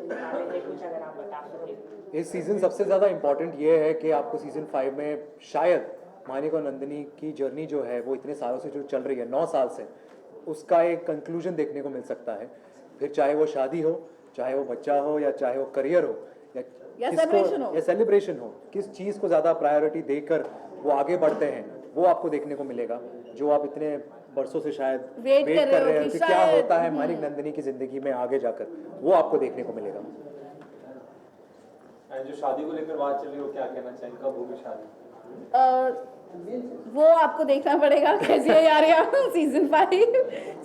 निकाले हैं, कुछ अगर आप बता सकें। इस सीज़न सबसे ज़्यादा इम्पॉर्टेंट ये है कि आपको सीज़न 5 में शायद मानिक और नंदिनी की जर्नी जो है वो इतने सालों से जो चल रही है 9 साल से, उसका एक कंक्लूजन देखने को मिल सकता है। फिर चाहे वो शादी हो, चाहे वो बच्चा हो, या चाहे वो करियर हो, या किसको सेलिब्रेशन हो, या सेलिब्रेशन हो, किस चीज़ को ज़्यादा प्रायोरिटी देकर वो आगे बढ़ते हैं, वो आपको देखने को मिलेगा। जो आप इतने बरसों से शायद वेट कर रहे हो हैं कि कि क्या शायद होता है मानिक नंदिनी की ज़िंदगी में आगे जाकर, वो आपको देखने को मिलेगा। जो शादी को लेकर बात चल रही है, वो क्या कहना चाहिए, कब होगी शादी? वो आपको देखना पड़ेगा कैसी है यार यहाँ सीजन 5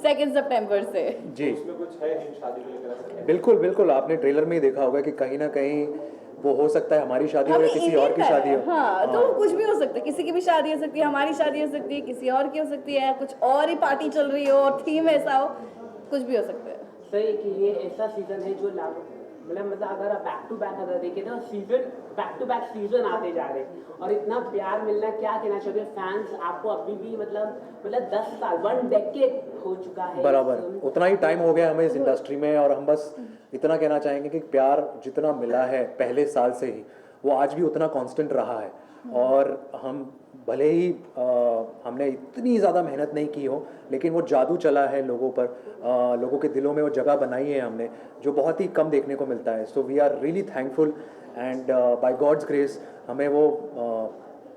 2 सितंबर से जी, उसमें कुछ है हिंट शादी को लेकर? बिल्कुल बिल्कुल, आपने ट्रेलर में ही देखा होगा कि कहीं ना कहीं वो हो सकता है हमारी शादी हो या किसी और की शादी हो। हाँ, तो कुछ भी हो सकता है, किसी की भी शादी हो सकती है, हमारी शादी हो सकती है, किसी और की हो सकती है, कुछ और ही पार्टी चल रही हो और थीम ऐसा हो, कुछ भी हो सकता है। सही कि ये ऐसा सीजन है जो लागू मतलब अगर आप बैक टू बैक अगर देखें तो season back to back season आते जा रहे हैं और इतना प्यार मिलना, क्या कहना चाहिए फैंस आपको अभी भी मतलब 10 साल 1 डेकेड हो चुका है बराबर, उतना ही टाइम हो गया हमें इस इंडस्ट्री में, और हम बस इतना कहना चाहेंगे कि प्यार जितना मिला है पहले साल से ही, वो आज भी उतना कांस्टेंट रहा है। और हम भले ही हमने इतनी ज़्यादा मेहनत नहीं की हो, लेकिन वो जादू चला है लोगों पर, लोगों के दिलों में वो जगह बनाई है हमने, जो बहुत ही कम देखने को मिलता है। So we are really thankful and by God's grace हमें वो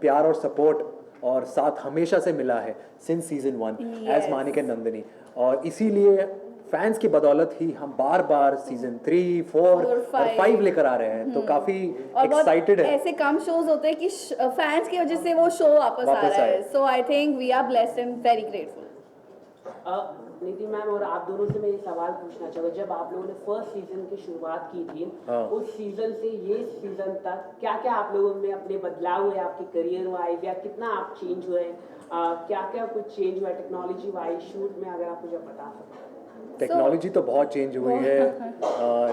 प्यार और सपोर्ट और साथ हमेशा से मिला है since season 1 as Manik and Nandini. और इसीलिए फैंस की बदौलत ही हम बार बार सीजन 3, 4 और 5 लेकर आ रहे हैं, तो काफी एक्साइटेड है। ऐसे कम शोज होते हैं कि फैंस की वजह से वो शो वापस आ रहा है, so I think we are blessed and very grateful. Niti ma'am और आप दोनों से मैं ये सवाल पूछना चाहूँगा, जब आप लोगों ने फर्स्ट सीजन की शुरुआत की थी, उस सीजन से ये सीजन तक क्या क्या आप लोगों में अपने बदलाव हुए, आपके करियर वाइज, या कितना आप चेंज हुए, क्या क्या कुछ चेंज हुआ टेक्नोलॉजी वाइज, शूट में, अगर आप मुझे बता सकते हैं। टेक्नोलॉजी तो बहुत चेंज हुई है,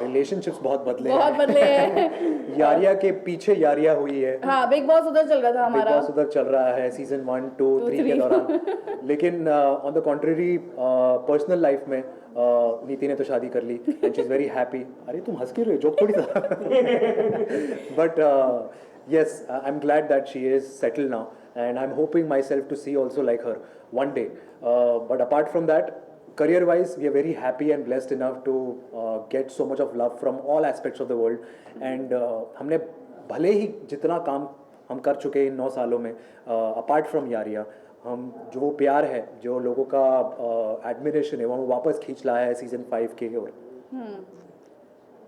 रिलेशनशिप्स बहुत बदले हैं यारिया के पीछे यारिया हुई है। हाँ, बिग बॉस उधर चल रहा था हमारा, बिग बॉस उधर चल रहा है सीजन 1, 2, 3 के दौरान। लेकिन on the contrary personal life में नीति ने तो शादी कर ली and she is very happy. अरे तुम हंस क्यों रहे हो, जोक थोड़ी था। But yes, I'm glad that she is settled now, and I'm hoping myself to see also like her one day. But apart from that, career-wise, we are very happy and blessed enough to get so much of love from all aspects of the world. And हमने भले ही जितना काम हम कर चुके हैं इन 9 सालों में, अपार्ट फ्रॉम यारिया, हम जो प्यार है, जो लोगों का एडमिरेशन है, वो हम वापस खींच लाया है सीजन 5 के ओर।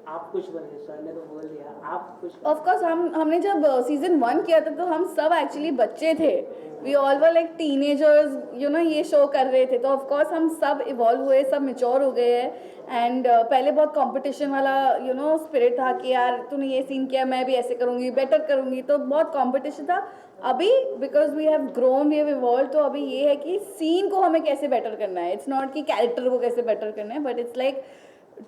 आप कुछ बने, सर ने तो बोल दिया, आप कुछ। ऑफ कोर्स हमने जब सीजन 1 किया था तो हम सब एक्चुअली बच्चे थे, we all were like teenagers, you know, ये शो कर रहे थे, तो ऑफ कोर्स हम सब इवॉल्व हुए, सब मैच्योर हो गए हैं। एंड पहले बहुत कंपटीशन वाला यू नो स्पिरिट था कि यार तूने ये सीन किया, मैं भी ऐसे करूँगी, बेटर करूँगी, तो बहुत कंपटीशन था। अभी because we have grown, we have evolve, तो अभी ये है कि सीन को हमें कैसे बेटर करना है, इट्स नॉट कि कैरेक्टर को कैसे बेटर करना है, but it's like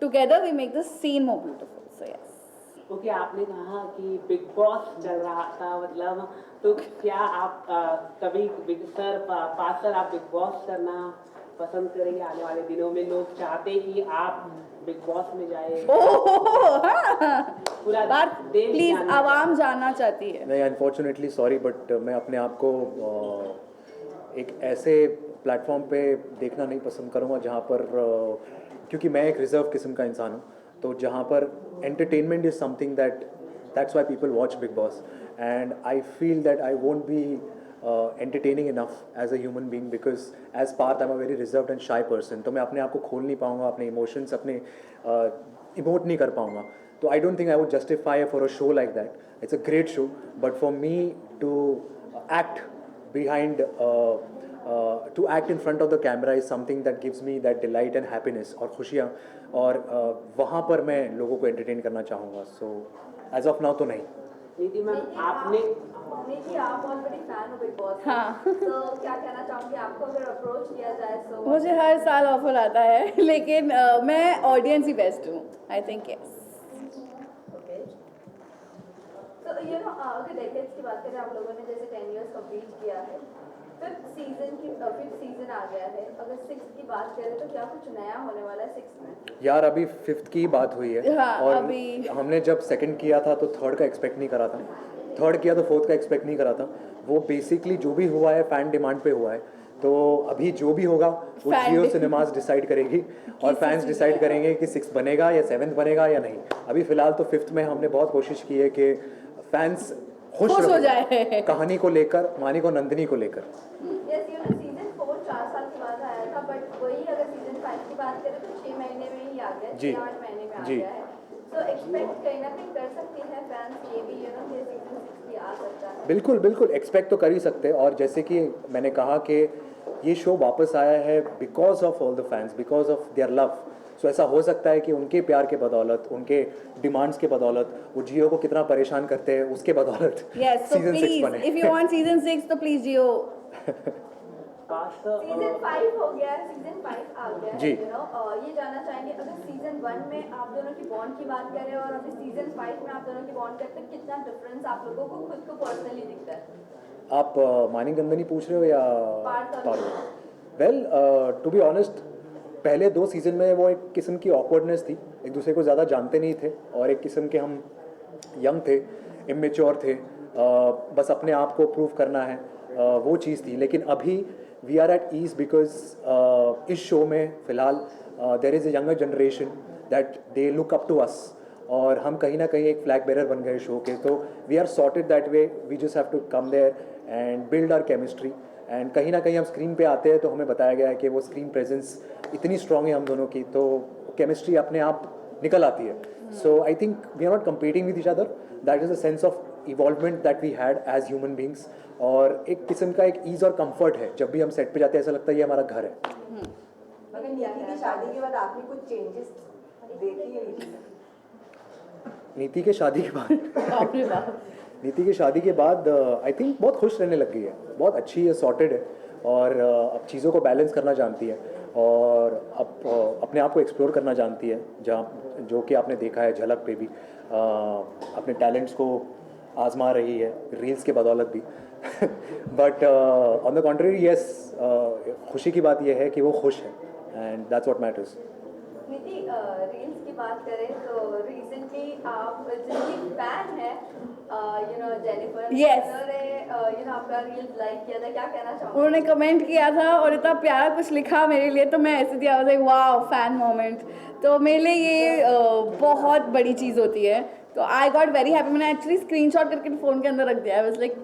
together we make the scene more beautiful. So yes. Okay, आपने कहा कि बिग बॉस चल रहा था, मतलब तो क्या आप कभी पास आप बिग बॉस करना पसंद करेंगे आने वाले दिनों में? लोग चाहते हैं कि आप बिग बॉस में जाए, पूरा बात देश प्लीज आवाम जानना चाहती है। नहीं, अनफॉर्चुनेटली सॉरी, बट मैं अपने आप को एक ऐसे प्लेटफॉर्म पे देखना नहीं पसंद करूँगा जहाँ पर क्योंकि मैं एक रिजर्व किस्म का इंसान हूँ, तो जहाँ पर entertainment is something that's why people watch big boss, and I feel that I won't be entertaining enough as a human being, because as Parth I'm a very reserved and shy person, तो मैं अपने आप को खोल नहीं पाऊँगा, अपने emotions अपने इमोट नहीं कर पाऊँगा। तो I don't think I would justify for a show like that. It's a great show, but for me to act behind to act in front of the camera is something that gives me that delight and happiness और खुशियाँ, और वहाँ पर मैं लोगों को entertain करना चाहूँगा। So as of now तो नहीं। नीति मैम, आपने आप बहुत बड़ी फैन हो बिग बॉस, हाँ। तो क्या कहना चाहूँगी, आपको अगर अप्रोच किया जाए तो? मुझे हर साल ऑफर आता है, लेकिन मैं ऑडियंस ही बेस्ट हूँ, आई थिंक। यस। ओके, तो यू नो अगर डेकेड्स की बात करें, आप लोगों ने जैसे 10 इयर्स कंप्लीट किया है, फिफ्थ सीजन आ गया है, अगर सिक्स की बात करें तो क्या कुछ नया होने वाला है सिक्स में? यार अभी फिफ्थ की बात हुई है हाँ, और अभी- हमने जब सेकंड किया था तो थर्ड का एक्सपेक्ट नहीं करा था, थर्ड किया तो फोर्थ का एक्सपेक्ट नहीं करा था। वो बेसिकली जो भी हुआ है फैन डिमांड पे हुआ है, तो अभी जो भी होगा वो Fan जियो demand- सिनेमाज डिसाइड करेगी और कि फैंस six डिसाइड करेंगे कि सिक्स बनेगा या सेवन्थ बनेगा या नहीं। अभी फिलहाल तो फिफ्थ में हमने बहुत कोशिश की है कि फैंस खुश खुश हो रहे जाए। कहानी को लेकर, मानिक और नंदिनी को लेकर। यस, सीजन 4 4 साल के बाद आया था, बट वही अगर सीजन 5 की बात करें तो 6 महीने में ही आ गया, जी। 6-8 महीने में आ जी। गया है। तो एक्सपेक्ट कहीं ना कहीं कर सकती है फैंस ये भी, कि सीजन 6 भी आ सकता है। बिल्कुल बिल्कुल एक्सपेक्ट तो कर ही सकते हैं। और जैसे कि मैंने कहा कि ये शो वापस आया है because of all the fans, because of their love. So ऐसा हो सकता है कि उनके प्यार के बदौलत, उनके डिमांड्स के बदौलत, वो जियो को कितना परेशान करते हैं उसके बदौलत Yes, so सीजन 6 please, बने। if you want season 6, तो please Jio. सीजन 5 हो गया है, सीजन 5 आ गया है, जी। ये जानना चाहेंगे अगर सीजन 1 में आप दोनों की बॉन्ड की बात करें और अभी सीजन 5 में आप दोनों की बॉन्ड करते हैं, कितना डिफरेंस आप लोगों को खुद को पर्सनली दिखता है? आप मानिक नंदनी पूछ रहे हो या Parth? Parul? Well to be honest, पहले 2 सीज़न में वो एक किस्म की ऑकवर्डनेस थी, एक दूसरे को ज़्यादा जानते नहीं थे और एक किस्म के हम यंग थे, इमेच्योर थे, बस अपने आप को प्रूव करना है, वो चीज़ थी। लेकिन अभी we are at ease because इस शो में फ़िलहाल there is a younger generation that they look up to us और हम कहीं ना कहीं एक फ्लैग बेरर बन गए शो के। तो we are sorted that way, we just have to come there and build our chemistry. And कहीं ना कहीं हम स्क्रीन पे आते हैं तो हमें बताया गया है कि वो स्क्रीन प्रेजेंस इतनी स्ट्रांग है हम दोनों की, तो केमिस्ट्री अपने आप निकल आती है। So I think we are not competing with each other, that is a sense of involvement that we had as human beings. और एक किस्म का एक ईज़ और कंफर्ट है, जब भी हम सेट पे जाते हैं ऐसा लगता है ये हमारा घर है। मगर नीति की शादी के बाद आपने कुछ चेंजेस देखी है? नीति के शादी के बाद बाप रे बाप। नीति की शादी के बाद आई थिंक बहुत खुश रहने लग गई है, बहुत अच्छी है, सॉर्टेड है और अब चीज़ों को बैलेंस करना जानती है और अब अपने आप को एक्सप्लोर करना जानती है, जहाँ जो कि आपने देखा है झलक पे भी अपने टैलेंट्स को आजमा रही है, रील्स के बदौलत भी। But on the contrary yes, खुशी की बात यह है कि वो खुश है एंड दैट्स व्हाट मैटर्स। नीति, रील्स की बात करें तो रिसेंटली आप जिनकी फैन है जेनिफर Yes. ने आपका रील्स लाइक किया था, क्या कहना चाहूँगी? उन्होंने कमेंट किया था और इतना प्यारा कुछ लिखा मेरे लिए, तो मैं ऐसे दिया लाइक वाओ फैन मोमेंट। तो मेरे लिए ये बहुत बड़ी चीज़ होती है, तो आई गॉट वेरी हैप्पी। मैंने एक्चुअली स्क्रीनशॉट करके फ़ोन के अंदर रख दिया। I was like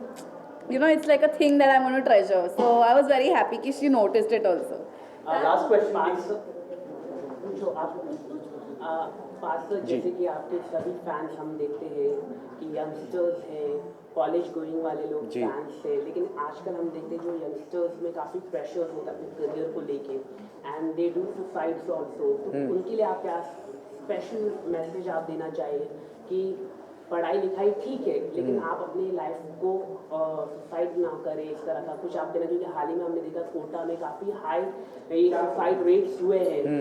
it's like a thing that I want to treasure, so I was very happy कि she noticed it also. Last question जो आप पास जैसे कि आपके सभी फैंस हम देखते हैं कि यंगस्टर्स हैं, कॉलेज गोइंग वाले लोग जी। फैंस हैं, लेकिन आजकल हम देखते हैं जो यंगस्टर्स में काफ़ी प्रेशर होता है अपने करियर को लेके and they do suicides also. तो उनके लिए आप क्या स्पेशल मैसेज आप देना चाहिए कि पढ़ाई लिखाई ठीक है लेकिन आप अपनी लाइफ को सुसाइड ना करें, इस तरह का कुछ आप देना? क्योंकि हाल ही में हमने देखा कोटा में काफ़ी हाई सुसाइड रेट्स हुए हैं।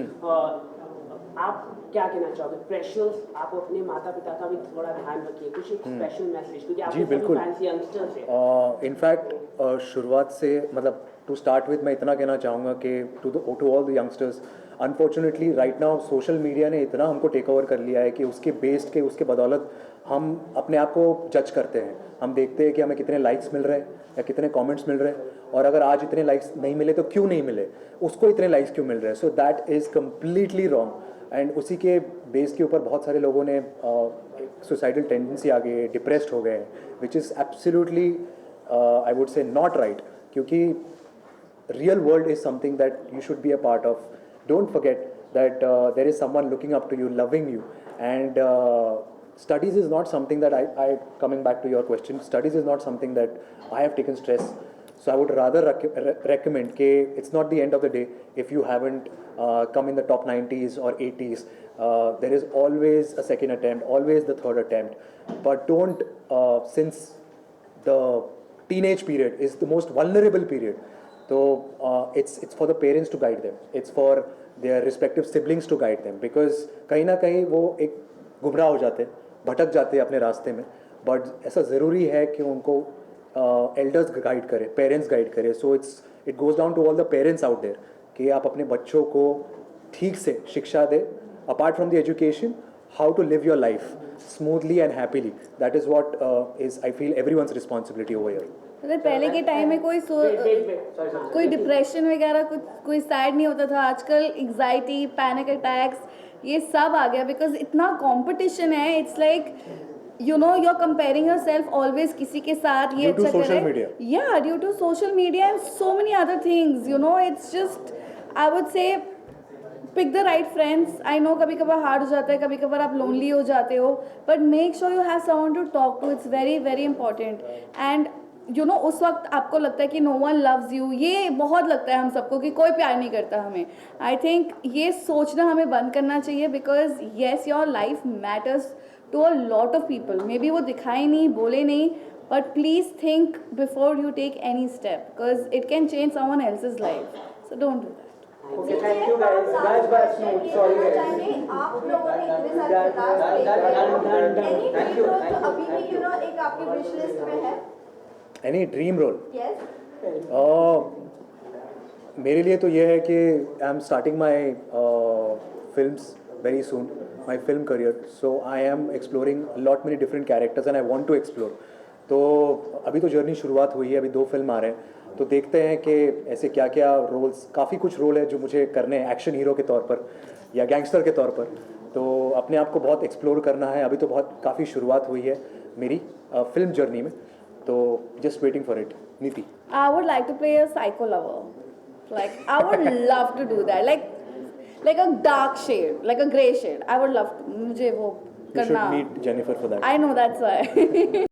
आप क्या कहना चाहोगे? प्रेशर्स, आप अपने माता पिता का भी थोड़ा ध्यान रखिए, कुछ एक स्पेशल मैसेज, क्योंकि आप बिल्कुल। फैंसी यंगस्टर्स हैं। इनफैक्ट शुरुआत से मतलब टू स्टार्ट विद मैं इतना कहना चाहूँगा कि to all the youngsters, unfortunately right now social media ने इतना हमको टेक ओवर कर लिया है कि उसके बेस्ड के उसके बदौलत हम अपने आप को जज करते हैं। हम देखते हैं कि हमें कितने लाइक्स मिल रहे हैं या कितने कमेंट्स मिल रहे हैं, और अगर आज इतने लाइक्स नहीं मिले तो क्यों नहीं मिले, उसको इतने लाइक्स क्यों मिल रहे हैं। So that is completely wrong and उसी के बेस के ऊपर बहुत सारे लोगों ने सुसाइडल टेंडेंसी आ गई, डिप्रेस्ड हो गए, which is absolutely I would से नॉट राइट, क्योंकि real world is something that you should be a part of. Don't forget that there is someone looking up to you, loving you, and studies is not something that I coming back to your question, studies is not something that I have taken stress. So I would rather recommend कि it's not the end of the day if you haven't come in the top 90s or 80s. There is always a second attempt, always the third attempt, but don't since the teenage period is the most vulnerable period. So it's for the parents to guide them. It's for their respective siblings to guide them, because कहीं ना कहीं वो एक गुमराह हो जाते हैं, भटक जाते हैं अपने रास्ते में। बट ऐसा ज़रूरी है कि उनको एल्डर्स गाइड करें, पेरेंट्स गाइड करें. So it goes down to all the parents out there कि आप अपने बच्चों को ठीक से शिक्षा दें, apart from the education, how to live your life smoothly and happily. That is what is I feel everyone's responsibility over here. मतलब पहले के टाइम में कोई डिप्रेशन वगैरह कोई सैड नहीं होता था. आजकल एग्जाइटी, पैनिक अटैक्स, ये सब आ गया बिकॉज इतना कंपटीशन है. It's like you know you are comparing yourself always किसी के साथ. ये Due to अच्छा social करे, media. या due to social media and so many other things. You know it's just I would say pick the right friends. I know कभी कभार hard हो जाता है, कभी कभार आप लोनली हो जाते हो, but make sure you have someone to talk to. It's very very important. And you know उस वक्त आपको लगता है कि नो वन लव्स यू, ये बहुत लगता है हम सबको कि कोई प्यार नहीं करता हमें. आई थिंक ये सोचना हमें बंद करना चाहिए because yes your life matters to a lot of people. Maybe वो दिखाए नहीं, बोले नहीं, but please think before you take any step because it can change someone else's life. So don't do that. Okay, thank you guys. Guys, sorry guys. आप लोगों ने इतने सारे किताब Done. Thank you. अभी भी यू नो एक आपकी विश लिस्ट में है. Any dream role? यस. मेरे लिए तो ये है कि I am starting my films very soon, my film career. So I am exploring lot many different characters and I want to explore. तो अभी तो जर्नी शुरुआत हुई है, अभी 2 फिल्म आ रहे हैं, तो देखते हैं कि ऐसे क्या क्या रोल्स, काफ़ी कुछ रोल है जो मुझे करने हैं एक्शन हीरो के तौर पर या गैंगस्टर के तौर पर. तो अपने आप को बहुत एक्सप्लोर करना है. अभी तो बहुत काफ़ी शुरुआत हुई है मेरी फिल्म जर्नी में, तो जस्ट वेटिंग फॉर इट. नीति? I would like to play a psycho lover. Like I would love to do that. Like a dark shade, like a grey shade. I would love to. मुझे वो You should करना. meet Jennifer for that. I know that's why.